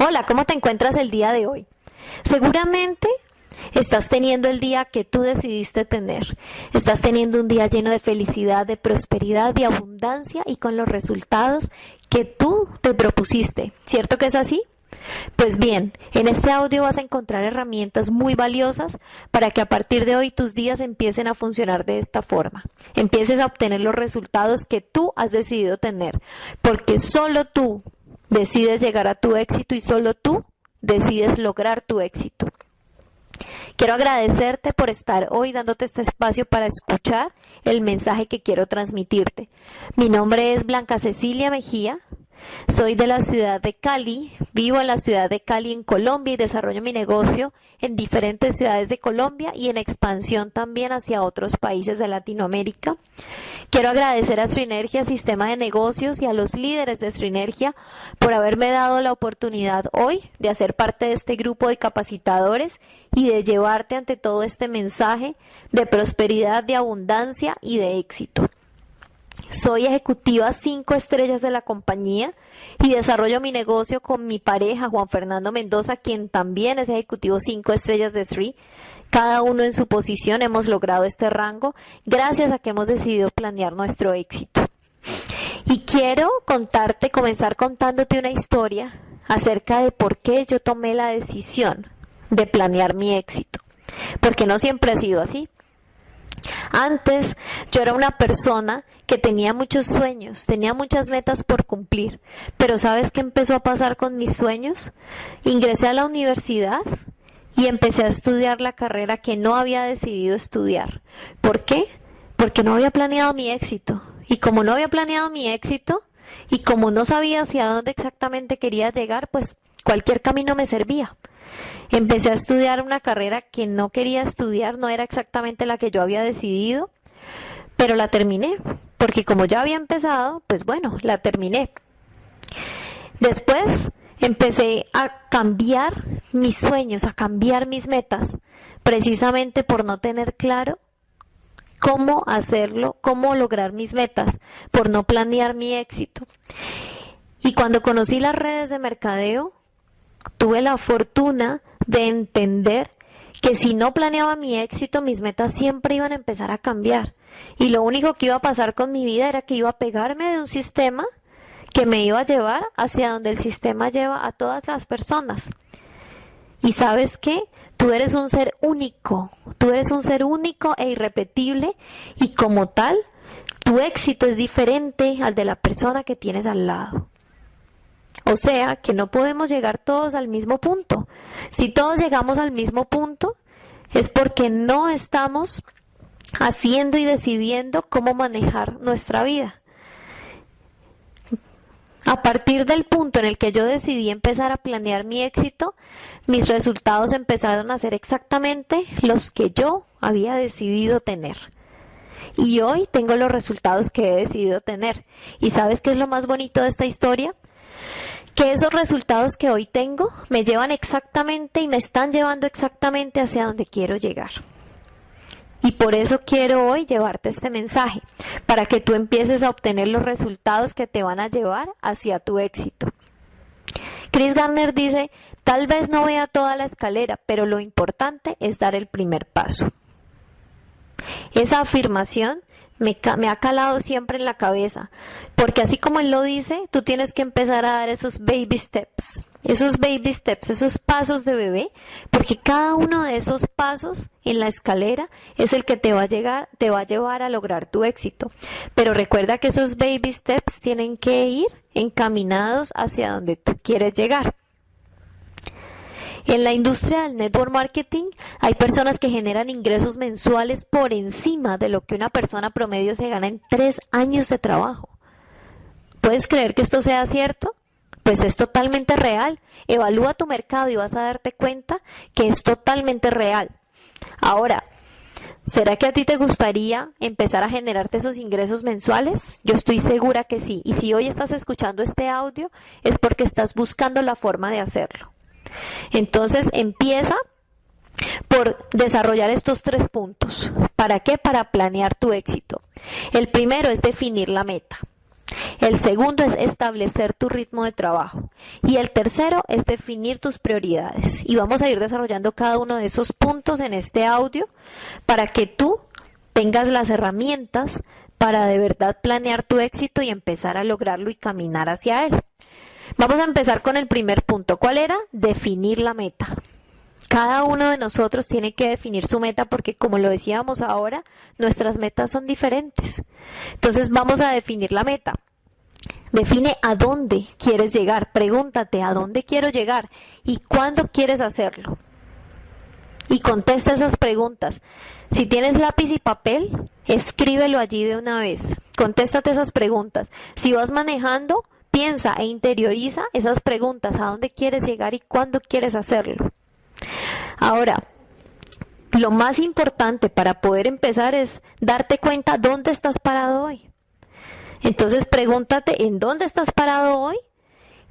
Hola, ¿cómo te encuentras el día de hoy? Seguramente estás teniendo el día que tú decidiste tener. Estás teniendo un día lleno de felicidad, de prosperidad, de abundancia y con los resultados que tú te propusiste. ¿Cierto que es así? Pues bien, en este audio vas a encontrar herramientas muy valiosas para que a partir de hoy tus días empiecen a funcionar de esta forma. Empieces a obtener los resultados que tú has decidido tener, porque solo tú decides llegar a tu éxito y solo tú decides lograr tu éxito. Quiero agradecerte por estar hoy dándote este espacio para escuchar el mensaje que quiero transmitirte. Mi nombre es Blanca Cecilia Mejía. Soy de la ciudad de Cali, vivo en la ciudad de Cali en Colombia y desarrollo mi negocio en diferentes ciudades de Colombia y en expansión también hacia otros países de Latinoamérica. Quiero agradecer a Srinergia Sistema de Negocios y a los líderes de Srinergia por haberme dado la oportunidad hoy de hacer parte de este grupo de capacitadores y de llevarte ante todo este mensaje de prosperidad, de abundancia y de éxito. Soy ejecutiva 5 estrellas de la compañía y desarrollo mi negocio con mi pareja Juan Fernando Mendoza, quien también es ejecutivo 5 estrellas de Sri. Cada uno en su posición hemos logrado este rango gracias a que hemos decidido planear nuestro éxito. Y quiero comenzar contándote una historia acerca de por qué yo tomé la decisión de planear mi éxito. Porque no siempre ha sido así. Antes yo era una persona que tenía muchos sueños, tenía muchas metas por cumplir, pero ¿sabes qué empezó a pasar con mis sueños? Ingresé a la universidad y empecé a estudiar la carrera que no había decidido estudiar. ¿Por qué? Porque no había planeado mi éxito. Y como no había planeado mi éxito y como no sabía hacia dónde exactamente quería llegar, pues cualquier camino me servía. Empecé a estudiar una carrera que no quería estudiar, no era exactamente la que yo había decidido, pero la terminé, porque como ya había empezado, pues bueno, la terminé. Después empecé a cambiar mis sueños, a cambiar mis metas, precisamente por no tener claro cómo hacerlo, cómo lograr mis metas, por no planear mi éxito. Y cuando conocí las redes de mercadeo, tuve la fortuna de entender que si no planeaba mi éxito, mis metas siempre iban a empezar a cambiar. Y lo único que iba a pasar con mi vida era que iba a pegarme de un sistema que me iba a llevar hacia donde el sistema lleva a todas las personas. ¿Y sabes qué? Tú eres un ser único, e irrepetible y como tal, tu éxito es diferente al de la persona que tienes al lado. O sea, que no podemos llegar todos al mismo punto. Si todos llegamos al mismo punto, es porque no estamos haciendo y decidiendo cómo manejar nuestra vida. A partir del punto en el que yo decidí empezar a planear mi éxito, mis resultados empezaron a ser exactamente los que yo había decidido tener. Y hoy tengo los resultados que he decidido tener. ¿Y sabes qué es lo más bonito de esta historia? Que esos resultados que hoy tengo me llevan exactamente y me están llevando exactamente hacia donde quiero llegar. Y por eso quiero hoy llevarte este mensaje, para que tú empieces a obtener los resultados que te van a llevar hacia tu éxito. Chris Gardner dice, tal vez no vea toda la escalera, pero lo importante es dar el primer paso. Esa afirmación me ha calado siempre en la cabeza, porque así como él lo dice, tú tienes que empezar a dar esos baby steps, esos pasos de bebé, porque cada uno de esos pasos en la escalera es el que te va a llevar a lograr tu éxito. Pero recuerda que esos baby steps tienen que ir encaminados hacia donde tú quieres llegar. En la industria del network marketing hay personas que generan ingresos mensuales por encima de lo que una persona promedio se gana en 3 años de trabajo. ¿Puedes creer que esto sea cierto? Pues es totalmente real. Evalúa tu mercado y vas a darte cuenta que es totalmente real. Ahora, ¿será que a ti te gustaría empezar a generarte esos ingresos mensuales? Yo estoy segura que sí. Y si hoy estás escuchando este audio es porque estás buscando la forma de hacerlo. Entonces empieza por desarrollar estos 3 puntos. ¿Para qué? Para planear tu éxito. El primero es definir la meta. El segundo es establecer tu ritmo de trabajo. Y el tercero es definir tus prioridades. Y vamos a ir desarrollando cada uno de esos puntos en este audio para que tú tengas las herramientas para de verdad planear tu éxito y empezar a lograrlo y caminar hacia él. Vamos a empezar con el primer punto. ¿Cuál era? Definir la meta. Cada uno de nosotros tiene que definir su meta porque, como lo decíamos ahora, nuestras metas son diferentes. Entonces vamos a definir la meta. Define a dónde quieres llegar. Pregúntate a dónde quiero llegar y cuándo quieres hacerlo. Y contesta esas preguntas. Si tienes lápiz y papel, escríbelo allí de una vez. Contéstate esas preguntas. Si vas manejando, piensa e interioriza esas preguntas. ¿A dónde quieres llegar y cuándo quieres hacerlo? Ahora, lo más importante para poder empezar es darte cuenta dónde estás parado hoy. Entonces pregúntate en dónde estás parado hoy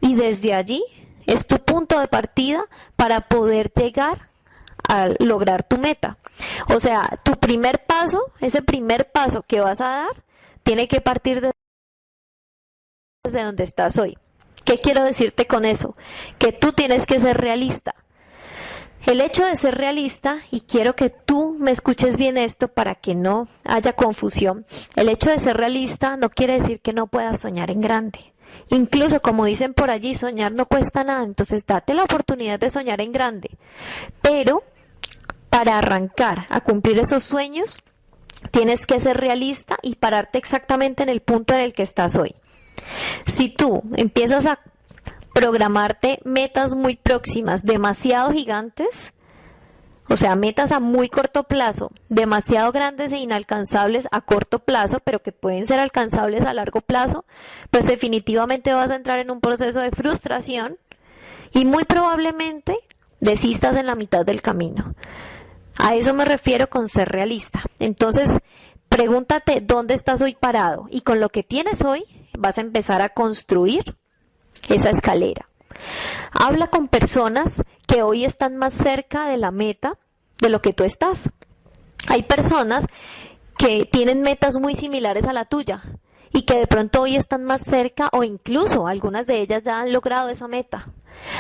y desde allí es tu punto de partida para poder llegar a lograr tu meta. O sea, tu primer paso, ese primer paso que vas a dar, tiene que partir desde donde estás hoy. ¿Qué quiero decirte con eso? Que tú tienes que ser realista. El hecho de ser realista, y quiero que tú me escuches bien esto para que no haya confusión, el hecho de ser realista no quiere decir que no puedas soñar en grande. Incluso, como dicen por allí, soñar no cuesta nada, entonces date la oportunidad de soñar en grande. Pero para arrancar a cumplir esos sueños, tienes que ser realista y pararte exactamente en el punto en el que estás hoy. Si tú empiezas a programarte metas muy próximas, demasiado gigantes, o sea, metas a muy corto plazo, demasiado grandes e inalcanzables a corto plazo, pero que pueden ser alcanzables a largo plazo, pues definitivamente vas a entrar en un proceso de frustración y muy probablemente desistas en la mitad del camino. A eso me refiero con ser realista. Entonces, pregúntate dónde estás hoy parado y con lo que tienes hoy vas a empezar a construir esa escalera. Habla con personas que hoy están más cerca de la meta de lo que tú estás. Hay personas que tienen metas muy similares a la tuya y que de pronto hoy están más cerca o incluso algunas de ellas ya han logrado esa meta.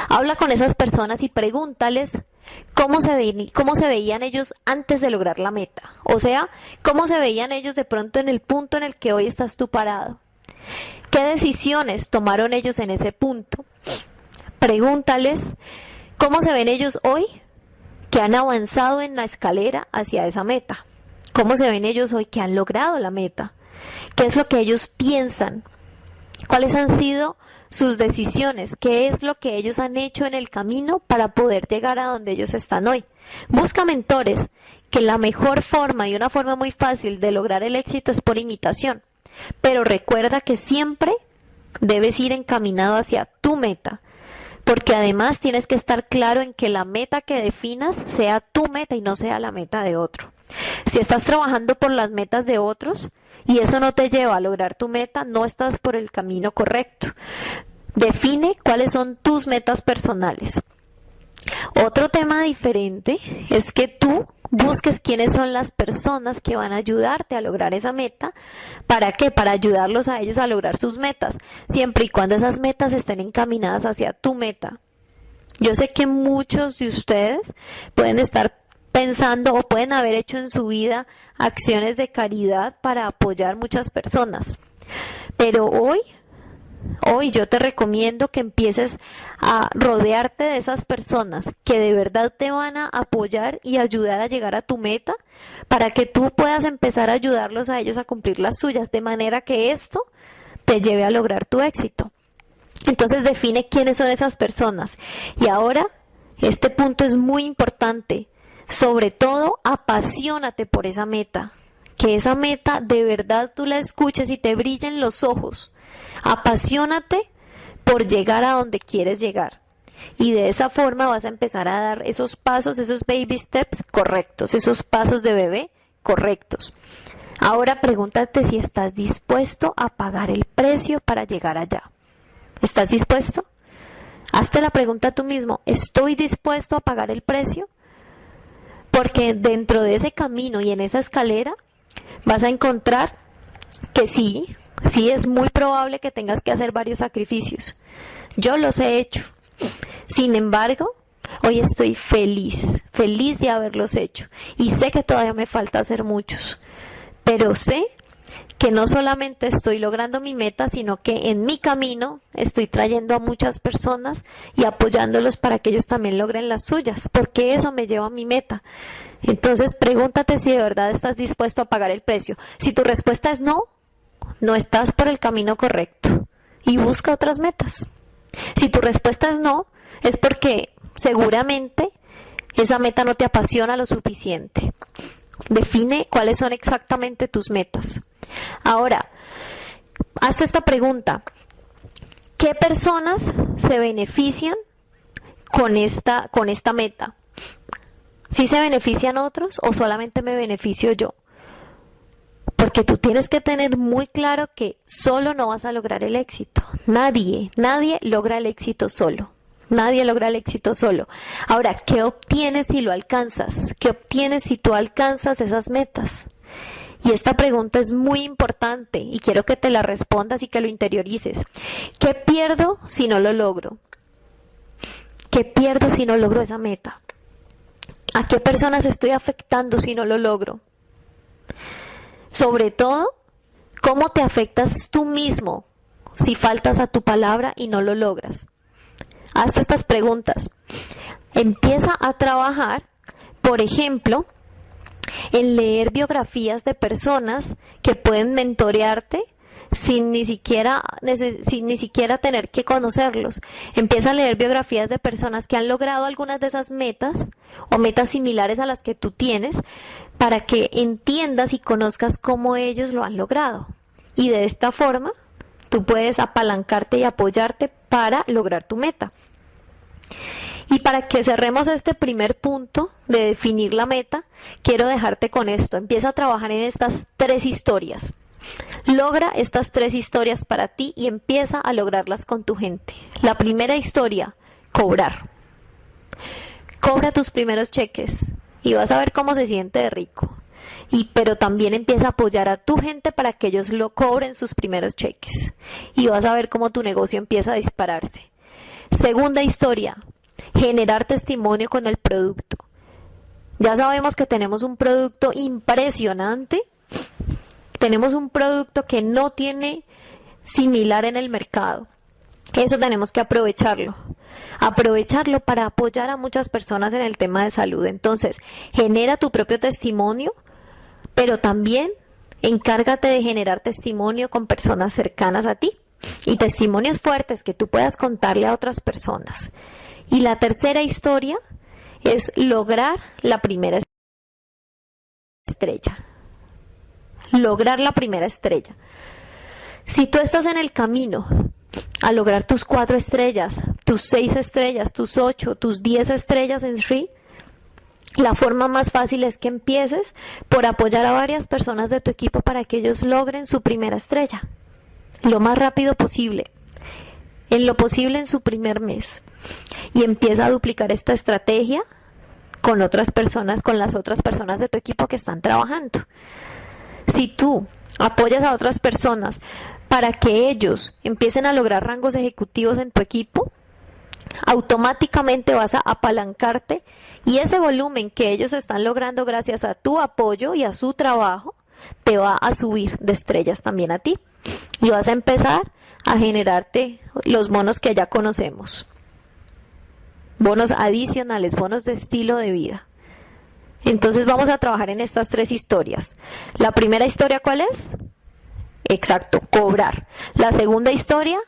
Habla con esas personas y pregúntales cómo se veían ellos antes de lograr la meta. O sea, cómo se veían ellos de pronto en el punto en el que hoy estás tú parado. ¿Qué decisiones tomaron ellos en ese punto? Pregúntales cómo se ven ellos hoy que han avanzado en la escalera hacia esa meta. ¿Cómo se ven ellos hoy que han logrado la meta? ¿Qué es lo que ellos piensan? ¿Cuáles han sido sus decisiones? ¿Qué es lo que ellos han hecho en el camino para poder llegar a donde ellos están hoy? Busca mentores, que la mejor forma y una forma muy fácil de lograr el éxito es por imitación. Pero recuerda que siempre debes ir encaminado hacia tu meta, porque además tienes que estar claro en que la meta que definas sea tu meta y no sea la meta de otro. Si estás trabajando por las metas de otros y eso no te lleva a lograr tu meta, no estás por el camino correcto. Define cuáles son tus metas personales. Otro tema diferente es que tú busques quiénes son las personas que van a ayudarte a lograr esa meta. ¿Para qué? Para ayudarlos a ellos a lograr sus metas, siempre y cuando esas metas estén encaminadas hacia tu meta. Yo sé que muchos de ustedes pueden estar pensando o pueden haber hecho en su vida acciones de caridad para apoyar muchas personas, pero hoy yo te recomiendo que empieces a rodearte de esas personas que de verdad te van a apoyar y ayudar a llegar a tu meta para que tú puedas empezar a ayudarlos a ellos a cumplir las suyas, de manera que esto te lleve a lograr tu éxito. Entonces define quiénes son esas personas. Y ahora, este punto es muy importante. Sobre todo, apasionate por esa meta. Que esa meta de verdad tú la escuches y te brillen los ojos. Apasionate por llegar a donde quieres llegar. Y de esa forma vas a empezar a dar esos pasos, esos baby steps correctos, esos pasos de bebé correctos. Ahora pregúntate si estás dispuesto a pagar el precio para llegar allá. ¿Estás dispuesto? Hazte la pregunta tú mismo, ¿estoy dispuesto a pagar el precio? Porque dentro de ese camino y en esa escalera vas a encontrar que sí, Sí, es muy probable que tengas que hacer varios sacrificios. Yo los he hecho. Sin embargo, hoy estoy feliz de haberlos hecho. Y sé que todavía me falta hacer muchos. Pero sé que no solamente estoy logrando mi meta, sino que en mi camino estoy trayendo a muchas personas y apoyándolos para que ellos también logren las suyas, porque eso me lleva a mi meta. Entonces, pregúntate si de verdad estás dispuesto a pagar el precio. Si tu respuesta es no, no estás por el camino correcto y busca otras metas. Si tu respuesta es no, es porque seguramente esa meta no te apasiona lo suficiente. Define cuáles son exactamente tus metas. Ahora, haz esta pregunta: ¿qué personas se benefician con esta meta? ¿Sí se benefician otros o solamente me beneficio yo? Porque tú tienes que tener muy claro que solo no vas a lograr el éxito. Nadie logra el éxito solo. Nadie logra el éxito solo. Ahora, ¿qué obtienes si lo alcanzas? ¿Qué obtienes si tú alcanzas esas metas? Y esta pregunta es muy importante y quiero que te la respondas y que lo interiorices. ¿Qué pierdo si no lo logro? ¿Qué pierdo si no logro esa meta? ¿A qué personas estoy afectando si no lo logro? Sobre todo, ¿cómo te afectas tú mismo si faltas a tu palabra y no lo logras? Haz estas preguntas. Empieza a trabajar, por ejemplo, en leer biografías de personas que pueden mentorearte sin ni siquiera tener que conocerlos. Empieza a leer biografías de personas que han logrado algunas de esas metas o metas similares a las que tú tienes, para que entiendas y conozcas cómo ellos lo han logrado. Y de esta forma tú puedes apalancarte y apoyarte para lograr tu meta. Y para que cerremos este primer punto de definir la meta, quiero dejarte con esto. Empieza a trabajar en estas 3 historias. Logra estas 3 historias para ti y empieza a lograrlas con tu gente. La primera historia: cobrar. Cobra tus primeros cheques y vas a ver cómo se siente de rico. Pero también empieza a apoyar a tu gente para que ellos lo cobren sus primeros cheques. Y vas a ver cómo tu negocio empieza a dispararse. Segunda historia: generar testimonio con el producto. Ya sabemos que tenemos un producto impresionante. Tenemos un producto que no tiene similar en el mercado. Eso tenemos que aprovecharlo. Aprovecharlo para apoyar a muchas personas en el tema de salud. Entonces, genera tu propio testimonio, pero también encárgate de generar testimonio con personas cercanas a ti y testimonios fuertes que tú puedas contarle a otras personas. Y la tercera historia es lograr la primera estrella. Lograr la primera estrella. Si tú estás en el camino a lograr tus 4 estrellas, tus 6 estrellas, tus 8, tus 10 estrellas en Sri, la forma más fácil es que empieces por apoyar a varias personas de tu equipo para que ellos logren su primera estrella lo más rápido posible, en lo posible en su primer mes, y empieza a duplicar esta estrategia con otras personas, con las otras personas de tu equipo que están trabajando. Si tú apoyas a otras personas para que ellos empiecen a lograr rangos ejecutivos en tu equipo, automáticamente vas a apalancarte y ese volumen que ellos están logrando gracias a tu apoyo y a su trabajo te va a subir de estrellas también a ti y vas a empezar a generarte los bonos que ya conocemos, bonos adicionales, bonos de estilo de vida. Entonces vamos a trabajar en estas 3 historias. La primera historia, ¿cuál es? Exacto, cobrar. La segunda historia,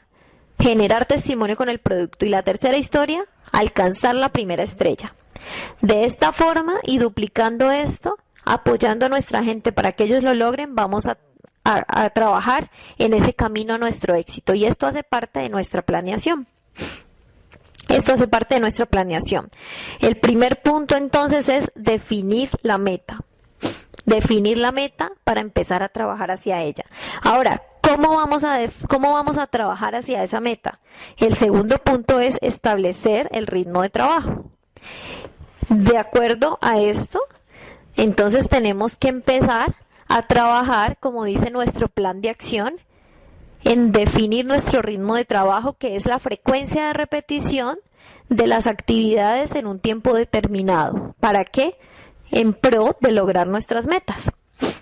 generar testimonio con el producto. Y la tercera historia, alcanzar la primera estrella. De esta forma y duplicando esto, apoyando a nuestra gente para que ellos lo logren, vamos a trabajar en ese camino a nuestro éxito. Y esto hace parte de nuestra planeación. Esto hace parte de nuestra planeación. El primer punto entonces es definir la meta. Definir la meta para empezar a trabajar hacia ella. Ahora, ¿cómo vamos a trabajar hacia esa meta? El segundo punto es establecer el ritmo de trabajo. De acuerdo a esto, entonces tenemos que empezar a trabajar, como dice nuestro plan de acción, en definir nuestro ritmo de trabajo, que es la frecuencia de repetición de las actividades en un tiempo determinado. ¿Para qué? En pro de lograr nuestras metas.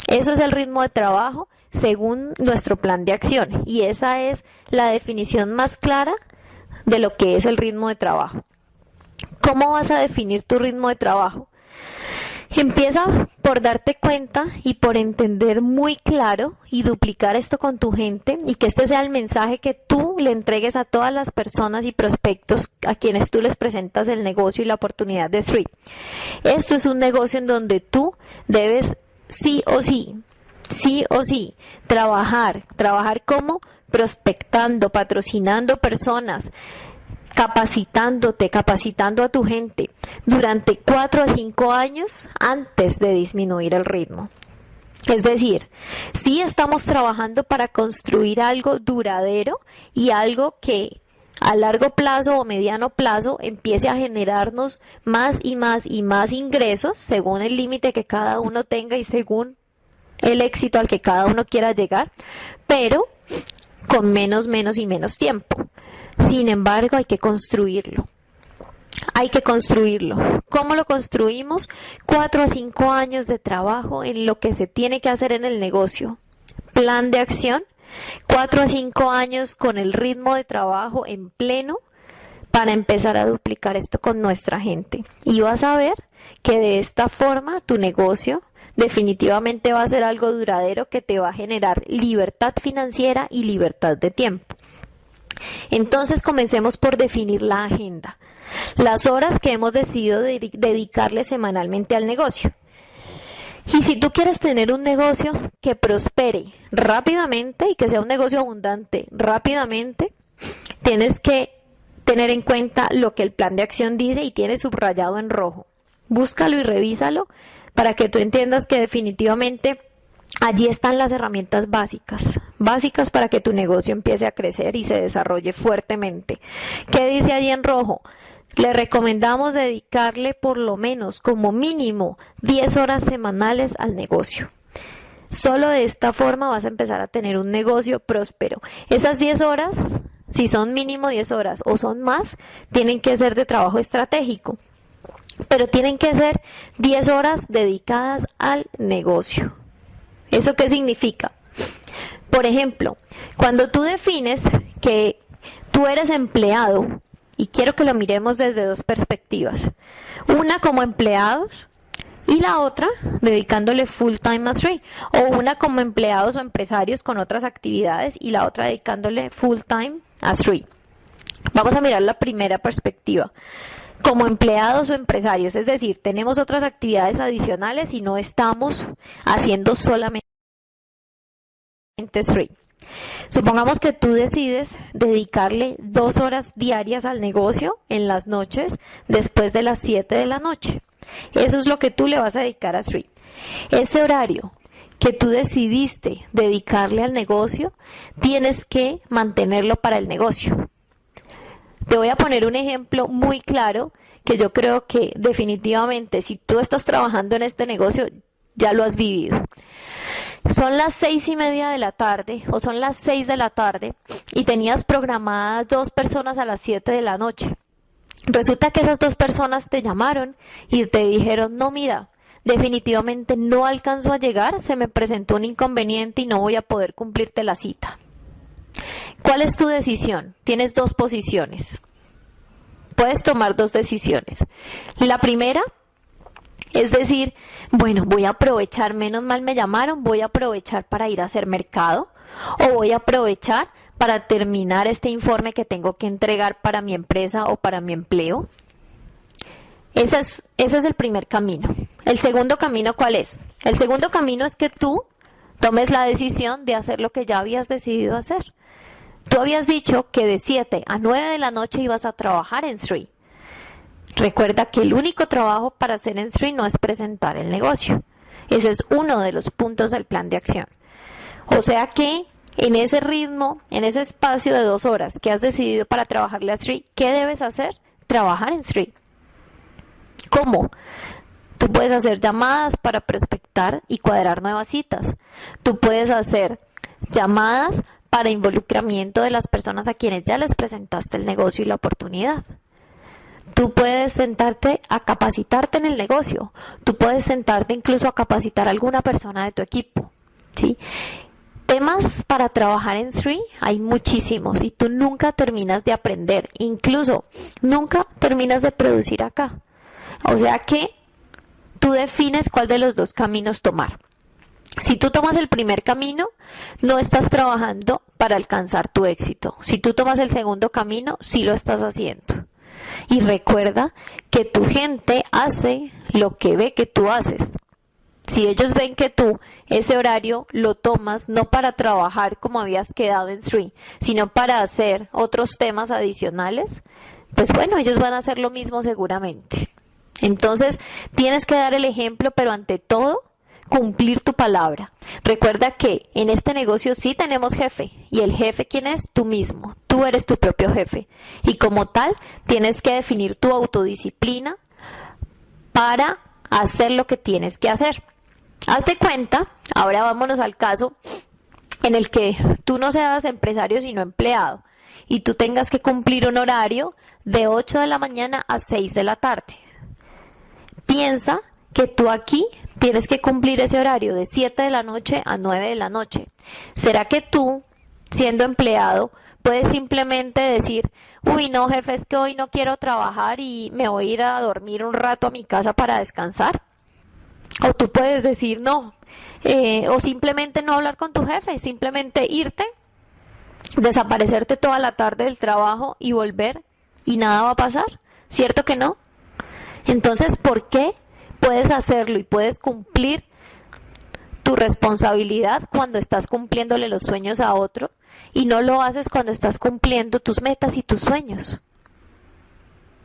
Eso es el ritmo de trabajo según nuestro plan de acción, y esa es la definición más clara de lo que es el ritmo de trabajo. ¿Cómo vas a definir tu ritmo de trabajo? Empieza por darte cuenta y por entender muy claro y duplicar esto con tu gente, y que este sea el mensaje que tú le entregues a todas las personas y prospectos a quienes tú les presentas el negocio y la oportunidad de Street. Esto es un negocio en donde tú debes sí o sí, trabajar como prospectando, patrocinando personas, capacitando a tu gente durante 4 a 5 años antes de disminuir el ritmo. Es decir, sí estamos trabajando para construir algo duradero y algo que a largo plazo o mediano plazo empiece a generarnos más y más y más ingresos según el límite que cada uno tenga y según el éxito al que cada uno quiera llegar, pero con menos y menos tiempo. Sin embargo, hay que construirlo. ¿Cómo lo construimos? 4 a 5 años de trabajo en lo que se tiene que hacer en el negocio. Plan de acción. 4 a 5 años con el ritmo de trabajo en pleno para empezar a duplicar esto con nuestra gente. Y vas a ver que de esta forma tu negocio definitivamente va a ser algo duradero que te va a generar libertad financiera y libertad de tiempo. Entonces comencemos por definir la agenda, las horas que hemos decidido dedicarle semanalmente al negocio. Y si tú quieres tener un negocio que prospere rápidamente y que sea un negocio abundante rápidamente, tienes que tener en cuenta lo que el plan de acción dice y tiene subrayado en rojo. Búscalo y revísalo para que tú entiendas que definitivamente allí están las herramientas básicas para que tu negocio empiece a crecer y se desarrolle fuertemente. ¿Qué dice allí en rojo? Le recomendamos dedicarle por lo menos, como mínimo, 10 horas semanales al negocio. Solo de esta forma vas a empezar a tener un negocio próspero. Esas 10 horas, si son mínimo 10 horas o son más, tienen que ser de trabajo estratégico, pero tienen que ser 10 horas dedicadas al negocio. ¿Eso qué significa? Por ejemplo, cuando tú defines que tú eres empleado, y quiero que lo miremos desde dos perspectivas, una como empleados y la otra dedicándole full time a Street, o una como empleados o empresarios con otras actividades y la otra dedicándole full time a Street. Vamos a mirar la primera perspectiva. Como empleados o empresarios, es decir, tenemos otras actividades adicionales y no estamos haciendo solamente Street. Supongamos que tú decides dedicarle 2 horas diarias al negocio en las noches después de las 7 de la noche. Eso es lo que tú le vas a dedicar a Street. Ese horario que tú decidiste dedicarle al negocio, tienes que mantenerlo para el negocio. Te voy a poner un ejemplo muy claro que yo creo que definitivamente si tú estás trabajando en este negocio ya lo has vivido. Son las 6:30 de la tarde o son las 6 de la tarde y tenías programadas 2 personas a las 7 de la noche. Resulta que esas 2 personas te llamaron y te dijeron, no, mira, definitivamente no alcanzo a llegar, se me presentó un inconveniente y no voy a poder cumplirte la cita. ¿Cuál es tu decisión? Tienes 2 posiciones. Puedes tomar 2 decisiones. La primera es decir, bueno, voy a aprovechar, menos mal me llamaron, voy a aprovechar para ir a hacer mercado o voy a aprovechar para terminar este informe que tengo que entregar para mi empresa o para mi empleo. Ese es el primer camino. El segundo camino, ¿cuál es? El segundo camino es que tú tomes la decisión de hacer lo que ya habías decidido hacer. Tú habías dicho que de 7 a 9 de la noche ibas a trabajar en Street. Recuerda que el único trabajo para hacer en Street no es presentar el negocio. Ese es uno de los puntos del plan de acción. O sea que en ese ritmo, en ese espacio de 2 horas que has decidido para trabajarle a Street, ¿qué debes hacer? Trabajar en Street. ¿Cómo? Tú puedes hacer llamadas para prospectar y cuadrar nuevas citas. Tú puedes hacer llamadas para involucramiento de las personas a quienes ya les presentaste el negocio y la oportunidad. Tú puedes sentarte a capacitarte en el negocio. Tú puedes sentarte incluso a capacitar a alguna persona de tu equipo, ¿sí? Temas para trabajar en Three hay muchísimos y tú nunca terminas de aprender. Incluso nunca terminas de producir acá. O sea que tú defines cuál de los dos caminos tomar. Si tú tomas el primer camino, no estás trabajando para alcanzar tu éxito. Si tú tomas el segundo camino, sí lo estás haciendo. Y recuerda que tu gente hace lo que ve que tú haces. Si ellos ven que tú ese horario lo tomas no para trabajar como habías quedado en Three, sino para hacer otros temas adicionales, pues bueno, ellos van a hacer lo mismo seguramente. Entonces, tienes que dar el ejemplo, pero ante todo, cumplir tu palabra. Recuerda que en este negocio sí tenemos jefe, y el jefe, ¿quién es? Tú mismo. Tú eres tu propio jefe. Y como tal, tienes que definir tu autodisciplina para hacer lo que tienes que hacer. Hazte cuenta, ahora vámonos al caso en el que tú no seas empresario sino empleado, y tú tengas que cumplir un horario de 8 de la mañana a 6 de la tarde. Piensa que tú aquí tienes que cumplir ese horario de 7 de la noche a 9 de la noche. ¿Será que tú, siendo empleado, puedes simplemente decir, uy no jefe, es que hoy no quiero trabajar y me voy a ir a dormir un rato a mi casa para descansar? O tú puedes decir no, o simplemente no hablar con tu jefe, simplemente irte, desaparecerte toda la tarde del trabajo y volver y nada va a pasar, ¿cierto que no? Entonces, ¿por qué puedes hacerlo y puedes cumplir tu responsabilidad cuando estás cumpliéndole los sueños a otro y no lo haces cuando estás cumpliendo tus metas y tus sueños?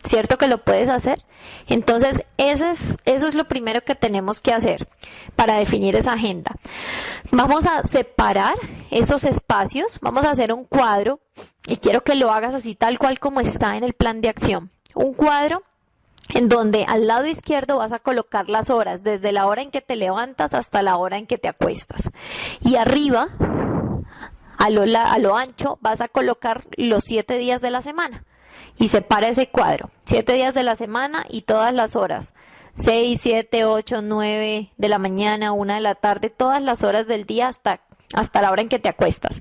¿Cierto que lo puedes hacer? Entonces, eso es lo primero que tenemos que hacer para definir esa agenda. Vamos a separar esos espacios, vamos a hacer un cuadro y quiero que lo hagas así tal cual como está en el plan de acción. Un cuadro en donde al lado izquierdo vas a colocar las horas, desde la hora en que te levantas hasta la hora en que te acuestas. Y arriba, a lo ancho, vas a colocar los 7 días de la semana. Y separa ese cuadro, 7 días de la semana y todas las horas, 6, 7, 8, 9 de la mañana, 1 de la tarde, todas las horas del día hasta la hora en que te acuestas.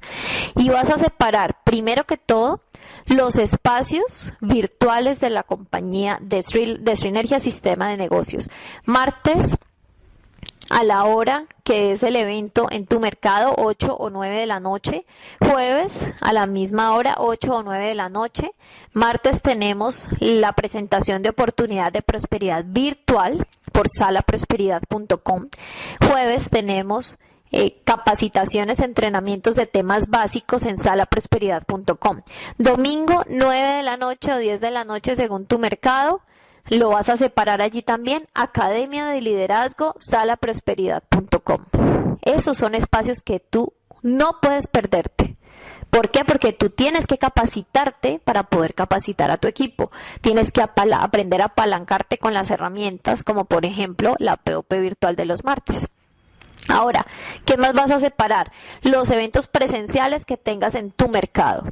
Y vas a separar, primero que todo, los espacios virtuales de la compañía de Srinergia Sistema de Negocios. Martes, a la hora que es el evento en tu mercado, 8 o 9 de la noche. Jueves, a la misma hora, 8 o 9 de la noche. Martes tenemos la presentación de oportunidad de prosperidad virtual por salaprosperidad.com. Jueves tenemos capacitaciones, entrenamientos de temas básicos en salaprosperidad.com. Domingo, 9 de la noche o 10 de la noche según tu mercado. Lo vas a separar allí también, Academia de Liderazgo, salaprosperidad.com. Esos son espacios que tú no puedes perderte. ¿Por qué? Porque tú tienes que capacitarte para poder capacitar a tu equipo. Tienes que aprender a apalancarte con las herramientas, como por ejemplo la POP virtual de los martes. Ahora, ¿qué más vas a separar? Los eventos presenciales que tengas en tu mercado.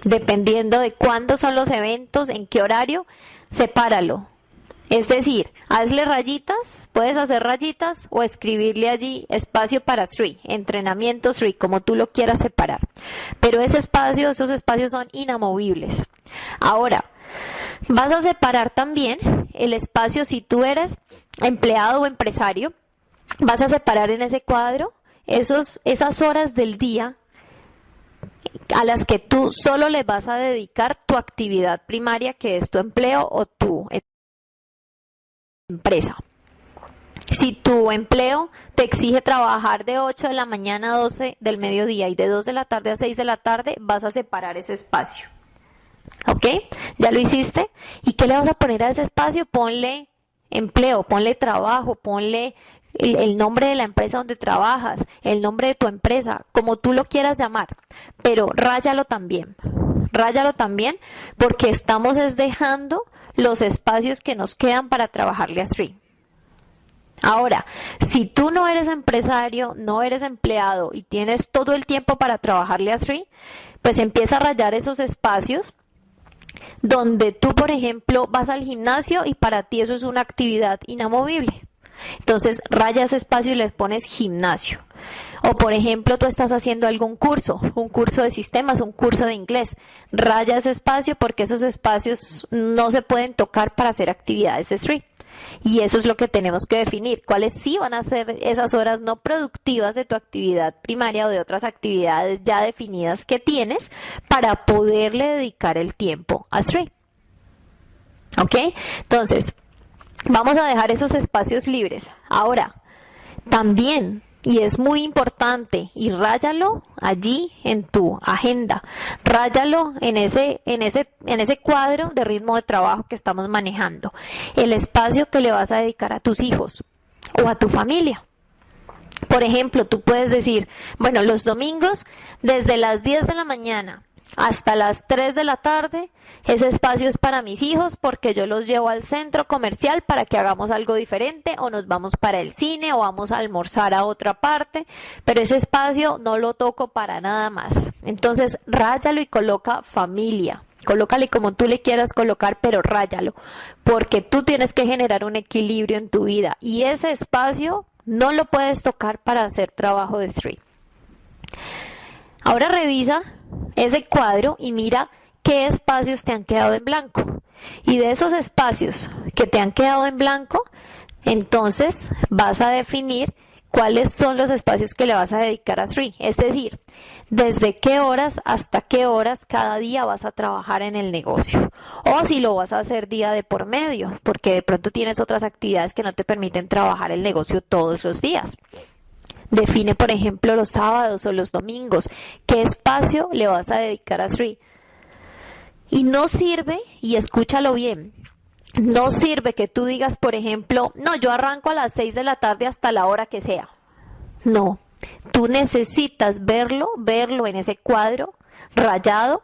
Dependiendo de cuándo son los eventos, en qué horario, sepáralo. Es decir, hazle rayitas, puedes hacer rayitas o escribirle allí espacio para Three, entrenamiento Three, como tú lo quieras separar. Pero esos espacios son inamovibles. Ahora, vas a separar también el espacio si tú eres empleado o empresario, vas a separar en ese cuadro esas horas del día a las que tú solo le vas a dedicar tu actividad primaria, que es tu empleo o tu empresa. Si tu empleo te exige trabajar de 8 de la mañana a 12 del mediodía y de 2 de la tarde a 6 de la tarde, vas a separar ese espacio. ¿Ok? ¿Ya lo hiciste? ¿Y qué le vas a poner a ese espacio? Ponle empleo, ponle trabajo, ponle el nombre de la empresa donde trabajas, el nombre de tu empresa, como tú lo quieras llamar, pero ráyalo también porque estamos dejando los espacios que nos quedan para trabajarle a Three. Ahora, si tú no eres empresario, no eres empleado y tienes todo el tiempo para trabajarle a Sri, pues empieza a rayar esos espacios donde tú, por ejemplo, vas al gimnasio y para ti eso es una actividad inamovible. Entonces, raya ese espacio y les pones gimnasio. O, por ejemplo, tú estás haciendo algún curso, un curso de sistemas, un curso de inglés. Raya ese espacio porque esos espacios no se pueden tocar para hacer actividades de Sri. Y eso es lo que tenemos que definir, cuáles sí van a ser esas horas no productivas de tu actividad primaria o de otras actividades ya definidas que tienes para poderle dedicar el tiempo a Sri. ¿Ok? Entonces, vamos a dejar esos espacios libres. Ahora, también, y es muy importante, y ráyalo allí en tu agenda, ráyalo en ese cuadro de ritmo de trabajo que estamos manejando, el espacio que le vas a dedicar a tus hijos o a tu familia. Por ejemplo, tú puedes decir, bueno, los domingos desde las 10 de la mañana hasta las 3 de la tarde, ese espacio es para mis hijos porque yo los llevo al centro comercial para que hagamos algo diferente o nos vamos para el cine o vamos a almorzar a otra parte, pero ese espacio no lo toco para nada más. Entonces, ráyalo y coloca familia. Colócale como tú le quieras colocar, pero ráyalo, porque tú tienes que generar un equilibrio en tu vida y ese espacio no lo puedes tocar para hacer trabajo de Sri. Ahora revisa ese cuadro y mira qué espacios te han quedado en blanco. Y de esos espacios que te han quedado en blanco, entonces vas a definir cuáles son los espacios que le vas a dedicar a Sri. Es decir, desde qué horas hasta qué horas cada día vas a trabajar en el negocio. O si lo vas a hacer día de por medio, porque de pronto tienes otras actividades que no te permiten trabajar el negocio todos los días. Define, por ejemplo, los sábados o los domingos, qué espacio le vas a dedicar a Sri. Y no sirve, y escúchalo bien, no sirve que tú digas, por ejemplo, no, yo arranco a las 6 de la tarde hasta la hora que sea. No, tú necesitas verlo en ese cuadro rayado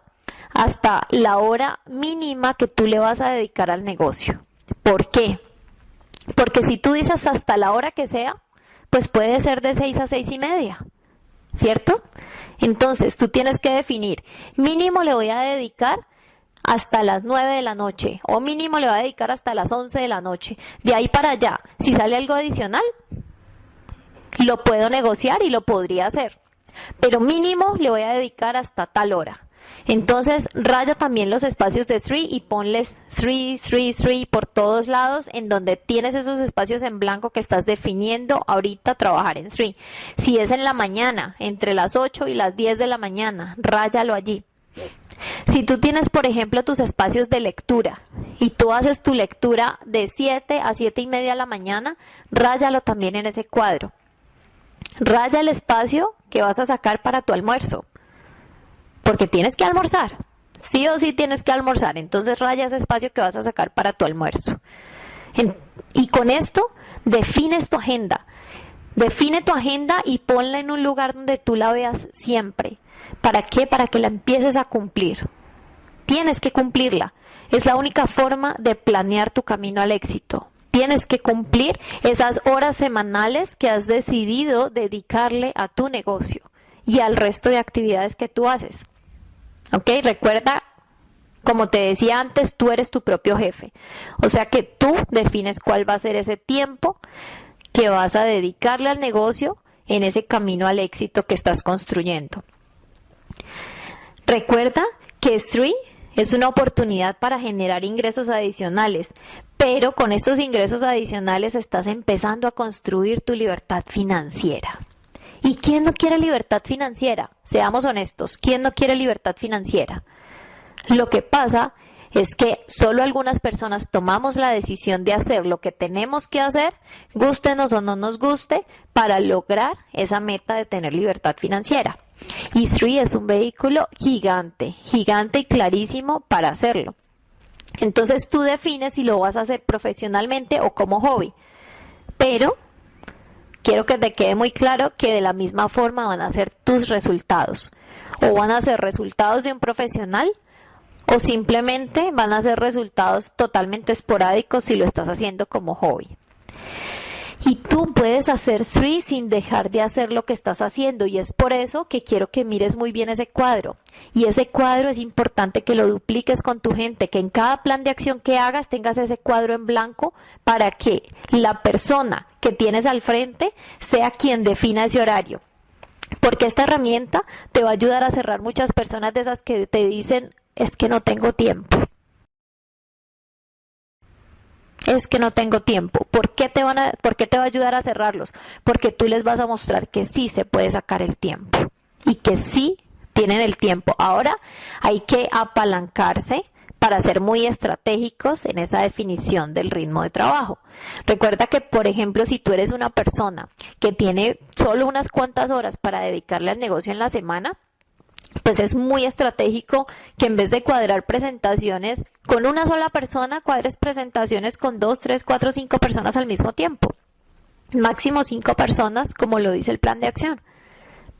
hasta la hora mínima que tú le vas a dedicar al negocio. ¿Por qué? Porque si tú dices hasta la hora que sea, pues puede ser de 6 a 6 y media, ¿cierto? Entonces, tú tienes que definir, mínimo le voy a dedicar hasta las 9 de la noche, o mínimo le voy a dedicar hasta las 11 de la noche. De ahí para allá, si sale algo adicional, lo puedo negociar y lo podría hacer, pero mínimo le voy a dedicar hasta tal hora. Entonces, raya también los espacios de Sri y ponles Sri por todos lados en donde tienes esos espacios en blanco que estás definiendo ahorita trabajar en Sri. Si es en la mañana, entre las 8 y las 10 de la mañana, ráyalo allí. Si tú tienes, por ejemplo, tus espacios de lectura y tú haces tu lectura de 7 a 7 y media de la mañana, ráyalo también en ese cuadro. Raya el espacio que vas a sacar para tu almuerzo, porque tienes que almorzar, sí o sí tienes que almorzar, entonces raya ese espacio que vas a sacar para tu almuerzo. Y con esto defines tu agenda, define tu agenda y ponla en un lugar donde tú la veas siempre. ¿Para qué? Para que la empieces a cumplir. Tienes que cumplirla, es la única forma de planear tu camino al éxito. Tienes que cumplir esas horas semanales que has decidido dedicarle a tu negocio y al resto de actividades que tú haces. ¿Ok? Recuerda, como te decía antes, tú eres tu propio jefe. O sea que tú defines cuál va a ser ese tiempo que vas a dedicarle al negocio en ese camino al éxito que estás construyendo. Recuerda que Sri es una oportunidad para generar ingresos adicionales, pero con estos ingresos adicionales estás empezando a construir tu libertad financiera. ¿Y quién no quiere libertad financiera? Seamos honestos, ¿quién no quiere libertad financiera? Lo que pasa es que solo algunas personas tomamos la decisión de hacer lo que tenemos que hacer, gústenos o no nos guste, para lograr esa meta de tener libertad financiera. Y Sri es un vehículo gigante, gigante y clarísimo para hacerlo. Entonces tú defines si lo vas a hacer profesionalmente o como hobby. Pero quiero que te quede muy claro que de la misma forma van a ser tus resultados. O van a ser resultados de un profesional o simplemente van a ser resultados totalmente esporádicos si lo estás haciendo como hobby. Y tú puedes hacer 3 sin dejar de hacer lo que estás haciendo, y es por eso que quiero que mires muy bien ese cuadro. Y ese cuadro es importante que lo dupliques con tu gente, que en cada plan de acción que hagas tengas ese cuadro en blanco para que la persona que tienes al frente sea quien defina ese horario. Porque esta herramienta te va a ayudar a cerrar muchas personas de esas que te dicen, es que no tengo tiempo. Es que no tengo tiempo. ¿Por qué te va a ayudar a cerrarlos? Porque tú les vas a mostrar que sí se puede sacar el tiempo y que sí tienen el tiempo. Ahora hay que apalancarse para ser muy estratégicos en esa definición del ritmo de trabajo. Recuerda que, por ejemplo, si tú eres una persona que tiene solo unas cuantas horas para dedicarle al negocio en la semana, pues es muy estratégico que en vez de cuadrar presentaciones con una sola persona, cuadres presentaciones con 2, 3, 4, 5 personas al mismo tiempo. Máximo 5 personas, como lo dice el plan de acción.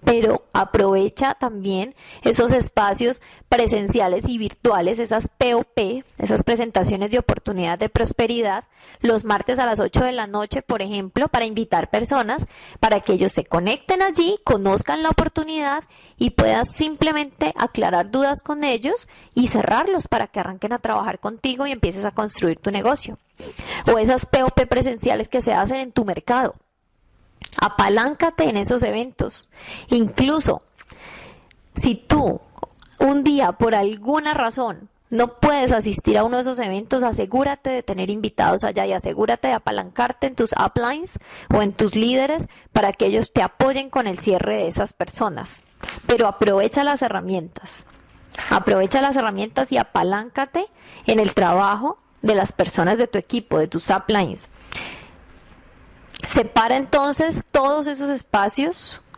Pero aprovecha también esos espacios presenciales y virtuales, esas POP, esas presentaciones de oportunidad de prosperidad, los martes a las 8 de la noche, por ejemplo, para invitar personas, para que ellos se conecten allí, conozcan la oportunidad y puedas simplemente aclarar dudas con ellos y cerrarlos para que arranquen a trabajar contigo y empieces a construir tu negocio. O esas POP presenciales que se hacen en tu mercado. Apaláncate en esos eventos. Incluso si tú un día por alguna razón no puedes asistir a uno de esos eventos, asegúrate de tener invitados allá y asegúrate de apalancarte en tus uplines o en tus líderes para que ellos te apoyen con el cierre de esas personas. Pero aprovecha las herramientas y apaláncate en el trabajo de las personas de tu equipo, de tus uplines. Separa entonces todos esos espacios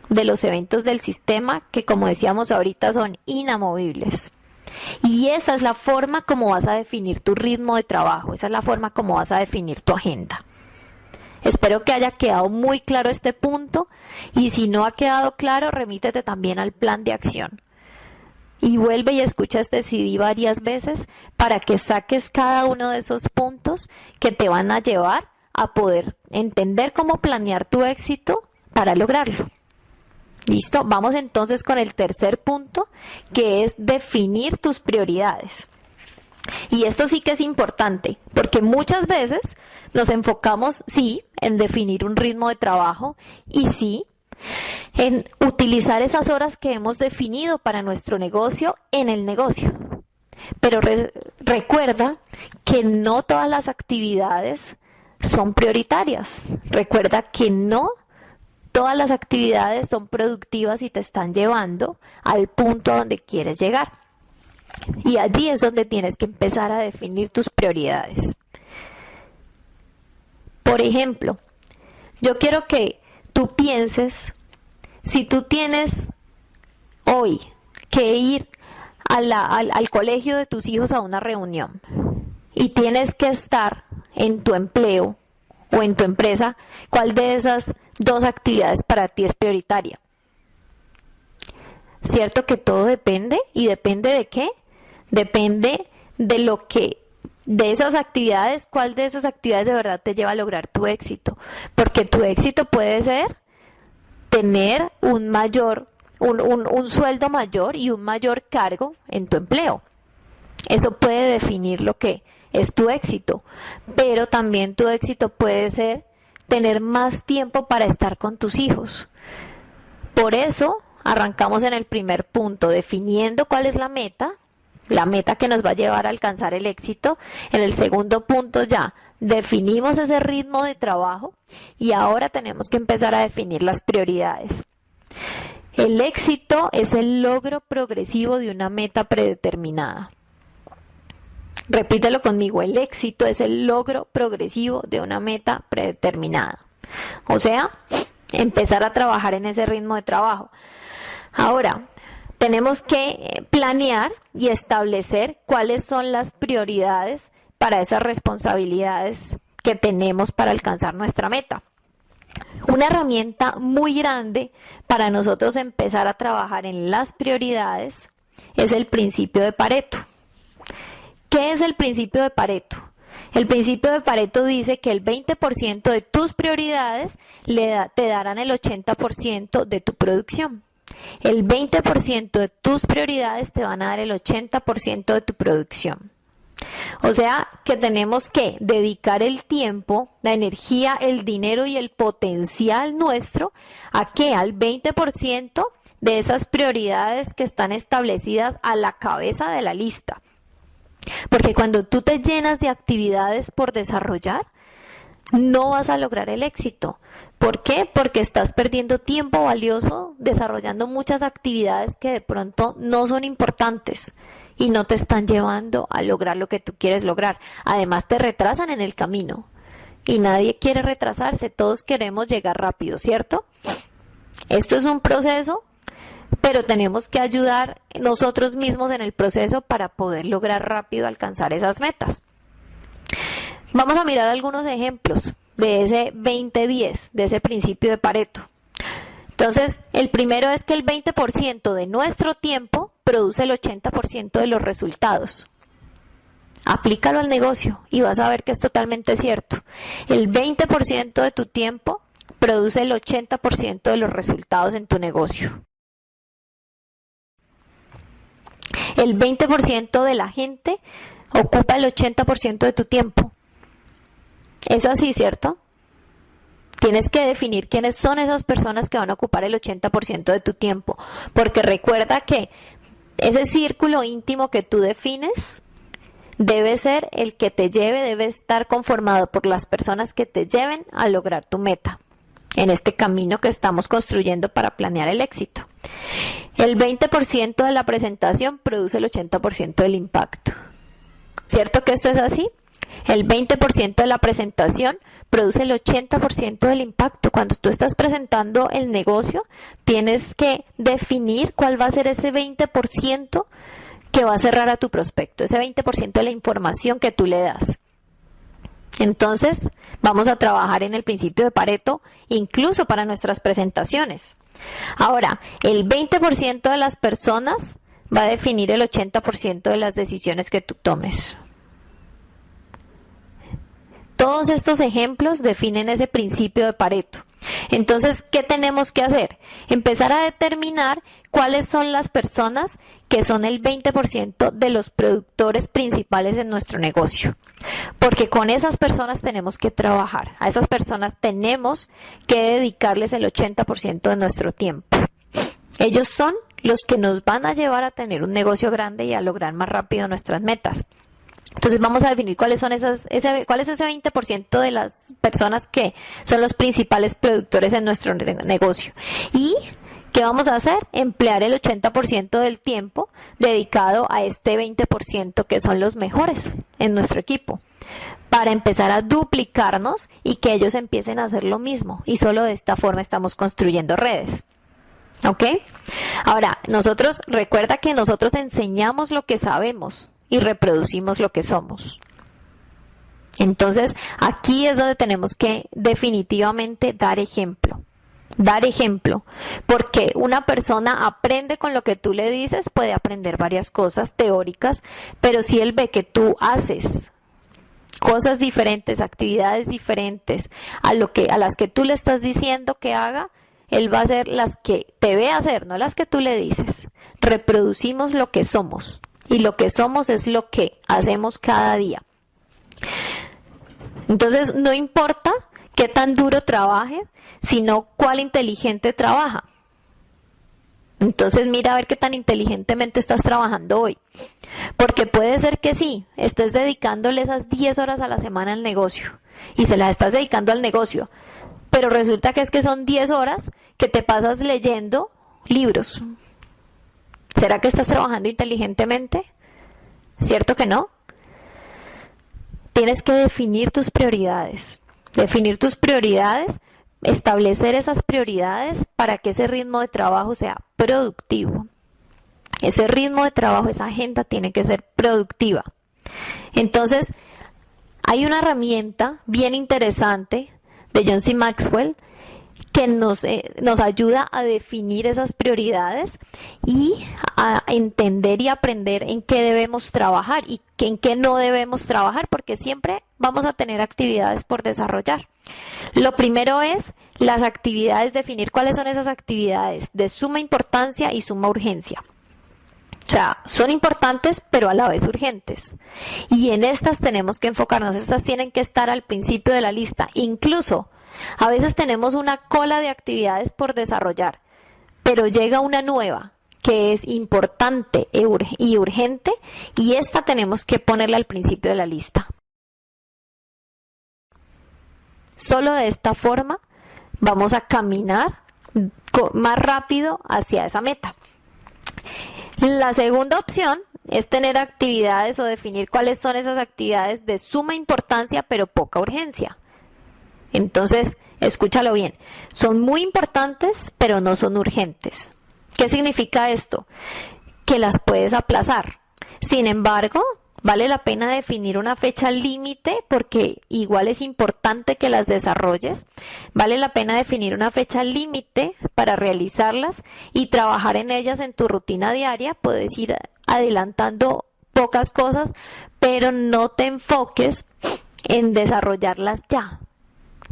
de los eventos del sistema que, como decíamos ahorita, son inamovibles. Y esa es la forma como vas a definir tu ritmo de trabajo, esa es la forma como vas a definir tu agenda. Espero que haya quedado muy claro este punto, y si no ha quedado claro, remítete también al plan de acción. Y vuelve y escucha este CD varias veces para que saques cada uno de esos puntos que te van a llevar a poder entender cómo planear tu éxito para lograrlo. ¿Listo? Vamos entonces con el tercer punto, que es definir tus prioridades. Y esto sí que es importante, porque muchas veces nos enfocamos, sí, en definir un ritmo de trabajo y sí, en utilizar esas horas que hemos definido para nuestro negocio en el negocio. Pero recuerda que no todas las actividades son prioritarias. Recuerda que no todas las actividades son productivas y te están llevando al punto a donde quieres llegar. Y allí es donde tienes que empezar a definir tus prioridades. Por ejemplo, yo quiero que tú pienses, si tú tienes hoy que ir al colegio de tus hijos a una reunión y tienes que estar en tu empleo o en tu empresa, ¿cuál de esas dos actividades para ti es prioritaria? ¿Cierto que todo depende? ¿Y depende de qué? Depende de esas actividades, ¿cuál de esas actividades de verdad te lleva a lograr tu éxito? Porque tu éxito puede ser tener un sueldo mayor y un mayor cargo en tu empleo. Eso puede definir lo que es tu éxito, pero también tu éxito puede ser tener más tiempo para estar con tus hijos. Por eso arrancamos en el primer punto, definiendo cuál es la meta que nos va a llevar a alcanzar el éxito. En el segundo punto ya definimos ese ritmo de trabajo y ahora tenemos que empezar a definir las prioridades. El éxito es el logro progresivo de una meta predeterminada. Repítelo conmigo, el éxito es el logro progresivo de una meta predeterminada. O sea, empezar a trabajar en ese ritmo de trabajo. Ahora, tenemos que planear y establecer cuáles son las prioridades para esas responsabilidades que tenemos para alcanzar nuestra meta. Una herramienta muy grande para nosotros empezar a trabajar en las prioridades es el principio de Pareto. ¿Qué es el principio de Pareto? El principio de Pareto dice que el 20% de tus prioridades te darán el 80% de tu producción. El 20% de tus prioridades te van a dar el 80% de tu producción. O sea que tenemos que dedicar el tiempo, la energía, el dinero y el potencial nuestro ¿a qué? Al 20% de esas prioridades que están establecidas a la cabeza de la lista. Porque cuando tú te llenas de actividades por desarrollar, no vas a lograr el éxito. ¿Por qué? Porque estás perdiendo tiempo valioso desarrollando muchas actividades que de pronto no son importantes y no te están llevando a lograr lo que tú quieres lograr. Además te retrasan en el camino y nadie quiere retrasarse, todos queremos llegar rápido, ¿cierto? Esto es un proceso, pero tenemos que ayudar nosotros mismos en el proceso para poder lograr rápido alcanzar esas metas. Vamos a mirar algunos ejemplos de ese 20-10, de ese principio de Pareto. Entonces, el primero es que el 20% de nuestro tiempo produce el 80% de los resultados. Aplícalo al negocio y vas a ver que es totalmente cierto. El 20% de tu tiempo produce el 80% de los resultados en tu negocio. El 20% de la gente ocupa el 80% de tu tiempo. Es así, ¿cierto? Tienes que definir quiénes son esas personas que van a ocupar el 80% de tu tiempo, porque recuerda que ese círculo íntimo que tú defines debe ser el que te lleve, debe estar conformado por las personas que te lleven a lograr tu meta, en este camino que estamos construyendo para planear el éxito. El 20% de la presentación produce el 80% del impacto. ¿Cierto que esto es así? El 20% de la presentación produce el 80% del impacto. Cuando tú estás presentando el negocio, tienes que definir cuál va a ser ese 20% que va a cerrar a tu prospecto, ese 20% de la información que tú le das. Entonces, vamos a trabajar en el principio de Pareto, incluso para nuestras presentaciones. Ahora, el 20% de las personas va a definir el 80% de las decisiones que tú tomes. Todos estos ejemplos definen ese principio de Pareto. Entonces, ¿qué tenemos que hacer? Empezar a determinar cuáles son las personas que son el 20% de los productores principales en nuestro negocio. Porque con esas personas tenemos que trabajar. A esas personas tenemos que dedicarles el 80% de nuestro tiempo. Ellos son los que nos van a llevar a tener un negocio grande y a lograr más rápido nuestras metas. Entonces vamos a definir cuál es ese 20% de las personas que son los principales productores en nuestro negocio. ¿Y qué vamos a hacer? Emplear el 80% del tiempo dedicado a este 20% que son los mejores en nuestro equipo, para empezar a duplicarnos y que ellos empiecen a hacer lo mismo. Y solo de esta forma estamos construyendo redes. ¿Ok? Ahora, recuerda que nosotros enseñamos lo que sabemos y reproducimos lo que somos. Entonces, aquí es donde tenemos que definitivamente dar ejemplo. Dar ejemplo, porque una persona aprende con lo que tú le dices, puede aprender varias cosas teóricas, pero si él ve que tú haces cosas diferentes, actividades diferentes a las que tú le estás diciendo que haga, él va a hacer las que te ve hacer, no las que tú le dices. Reproducimos lo que somos. Y lo que somos es lo que hacemos cada día. Entonces, no importa qué tan duro trabajes, sino cuál inteligente trabaja. Entonces, mira a ver qué tan inteligentemente estás trabajando hoy. Porque puede ser que sí, estés dedicándole esas 10 horas a la semana al negocio. Y se las estás dedicando al negocio. Pero resulta que son 10 horas que te pasas leyendo libros. ¿Será que estás trabajando inteligentemente? ¿Cierto que no? Tienes que definir tus prioridades. Definir tus prioridades, establecer esas prioridades para que ese ritmo de trabajo sea productivo. Ese ritmo de trabajo, esa agenda tiene que ser productiva. Entonces, hay una herramienta bien interesante de John C. Maxwell que nos ayuda a definir esas prioridades y a entender y aprender en qué debemos trabajar y en qué no debemos trabajar, porque siempre vamos a tener actividades por desarrollar. Lo primero es las actividades, definir cuáles son esas actividades de suma importancia y suma urgencia. O sea, son importantes pero a la vez urgentes. Y en estas tenemos que enfocarnos, estas tienen que estar al principio de la lista. Incluso, a veces tenemos una cola de actividades por desarrollar, pero llega una nueva que es importante y urgente y esta tenemos que ponerla al principio de la lista. Solo de esta forma vamos a caminar más rápido hacia esa meta. La segunda opción es tener actividades o definir cuáles son esas actividades de suma importancia pero poca urgencia. Entonces, escúchalo bien, son muy importantes pero no son urgentes. ¿Qué significa esto? Que las puedes aplazar. Sin embargo, vale la pena definir una fecha límite porque igual es importante que las desarrolles. Vale la pena definir una fecha límite para realizarlas y trabajar en ellas en tu rutina diaria. Puedes ir adelantando pocas cosas, pero no te enfoques en desarrollarlas ya.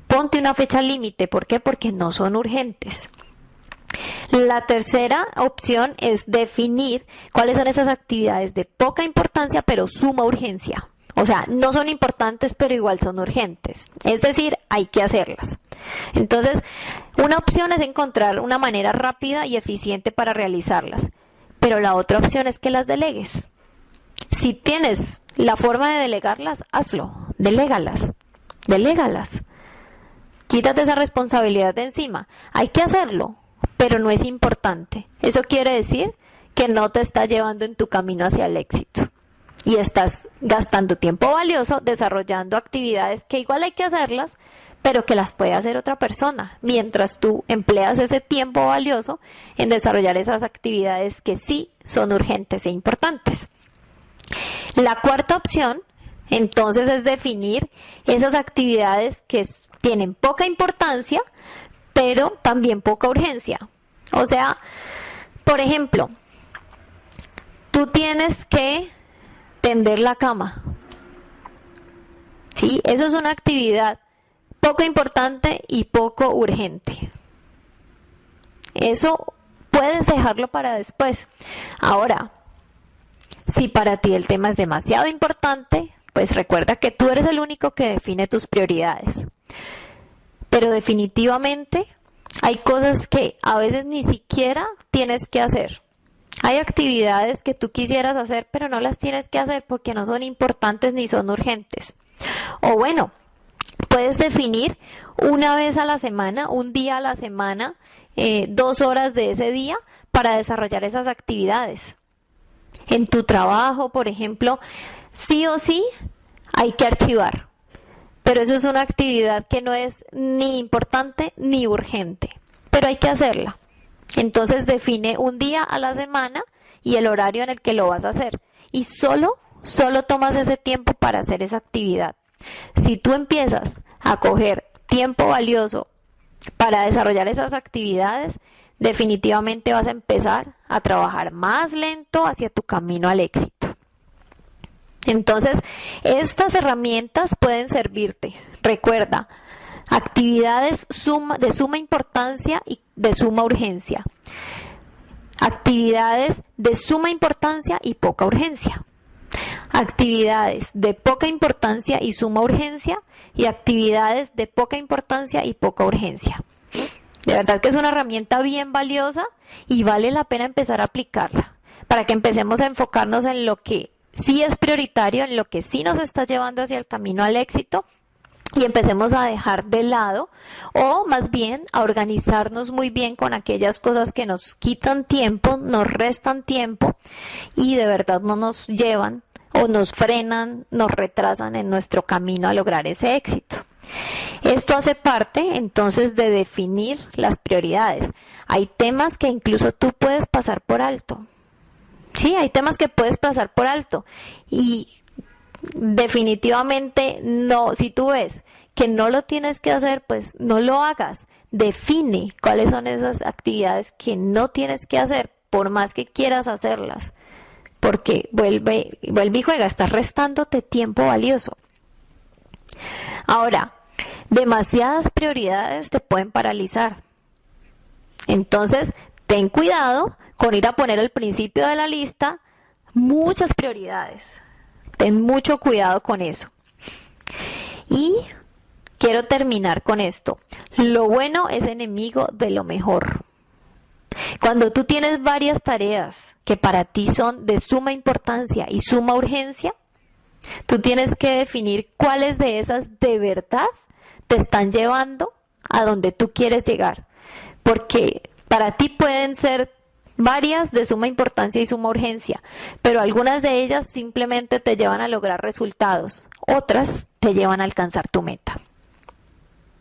Ponte una fecha límite. ¿Por qué? Porque no son urgentes. La tercera opción es definir cuáles son esas actividades de poca importancia pero suma urgencia. O sea, no son importantes pero igual son urgentes. Es decir, hay que hacerlas. Entonces, una opción es encontrar una manera rápida y eficiente para realizarlas. Pero la otra opción es que las delegues. Si tienes la forma de delegarlas, hazlo. Delégalas. Quítate esa responsabilidad de encima. Hay que hacerlo, pero no es importante. Eso quiere decir que no te está llevando en tu camino hacia el éxito. Y estás gastando tiempo valioso desarrollando actividades que igual hay que hacerlas, pero que las puede hacer otra persona, mientras tú empleas ese tiempo valioso en desarrollar esas actividades que sí son urgentes e importantes. La cuarta opción, entonces, es definir esas actividades que tienen poca importancia, pero también poca urgencia. O sea, por ejemplo, tú tienes que tender la cama. ¿Sí? Eso es una actividad poco importante y poco urgente. Eso puedes dejarlo para después. Ahora, si para ti el tema es demasiado importante, pues recuerda que tú eres el único que define tus prioridades. Pero definitivamente hay cosas que a veces ni siquiera tienes que hacer. Hay actividades que tú quisieras hacer, pero no las tienes que hacer porque no son importantes ni son urgentes. O bueno, puedes definir una vez a la semana, un día a la semana, 2 horas de ese día para desarrollar esas actividades. En tu trabajo, por ejemplo, sí o sí hay que archivar. Pero eso es una actividad que no es ni importante ni urgente, pero hay que hacerla. Entonces define un día a la semana y el horario en el que lo vas a hacer. Y solo tomas ese tiempo para hacer esa actividad. Si tú empiezas a coger tiempo valioso para desarrollar esas actividades, definitivamente vas a empezar a trabajar más lento hacia tu camino al éxito. Entonces, estas herramientas pueden servirte. Recuerda, actividades de suma importancia y de suma urgencia. Actividades de suma importancia y poca urgencia. Actividades de poca importancia y suma urgencia y actividades de poca importancia y poca urgencia. De verdad que es una herramienta bien valiosa y vale la pena empezar a aplicarla para que empecemos a enfocarnos en lo que sí es prioritario, en lo que sí nos está llevando hacia el camino al éxito y empecemos a dejar de lado o más bien a organizarnos muy bien con aquellas cosas que nos quitan tiempo, nos restan tiempo y de verdad no nos llevan o nos frenan, nos retrasan en nuestro camino a lograr ese éxito. Esto hace parte entonces de definir las prioridades. Hay temas que incluso tú puedes pasar por alto. Sí, hay temas que puedes pasar por alto y definitivamente no, si tú ves que no lo tienes que hacer, pues no lo hagas. define cuáles son esas actividades que no tienes que hacer por más que quieras hacerlas, porque vuelve y juega, estás restándote tiempo valioso. Ahora, demasiadas prioridades te pueden paralizar. Entonces, ten cuidado con ir a poner al principio de la lista muchas prioridades. Ten mucho cuidado con eso. Y quiero terminar con esto. Lo bueno es enemigo de lo mejor. Cuando tú tienes varias tareas que para ti son de suma importancia y suma urgencia, tú tienes que definir cuáles de esas de verdad te están llevando a donde tú quieres llegar. Porque para ti pueden ser varias de suma importancia y suma urgencia, pero algunas de ellas simplemente te llevan a lograr resultados, otras te llevan a alcanzar tu meta.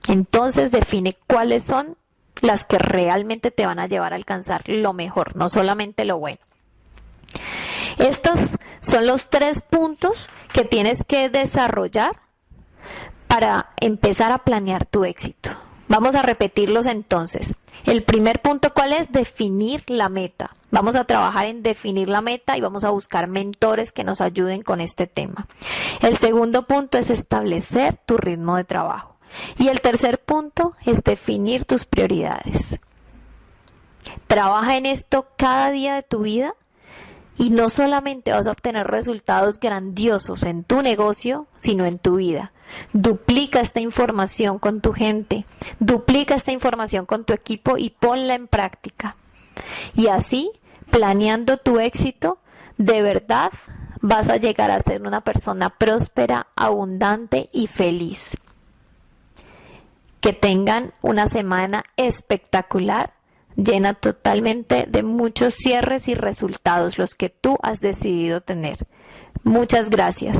Entonces define cuáles son las que realmente te van a llevar a alcanzar lo mejor, no solamente lo bueno. Estos son los 3 puntos que tienes que desarrollar para empezar a planear tu éxito. Vamos a repetirlos entonces. El primer punto, ¿cuál es? Definir la meta. Vamos a trabajar en definir la meta y vamos a buscar mentores que nos ayuden con este tema. El segundo punto es establecer tu ritmo de trabajo. Y el tercer punto es definir tus prioridades. Trabaja en esto cada día de tu vida y no solamente vas a obtener resultados grandiosos en tu negocio, sino en tu vida. Duplica esta información con tu gente, duplica esta información con tu equipo y ponla en práctica. Y así, planeando tu éxito, de verdad vas a llegar a ser una persona próspera, abundante y feliz. Que tengan una semana espectacular, llena totalmente de muchos cierres y resultados, los que tú has decidido tener. Muchas gracias.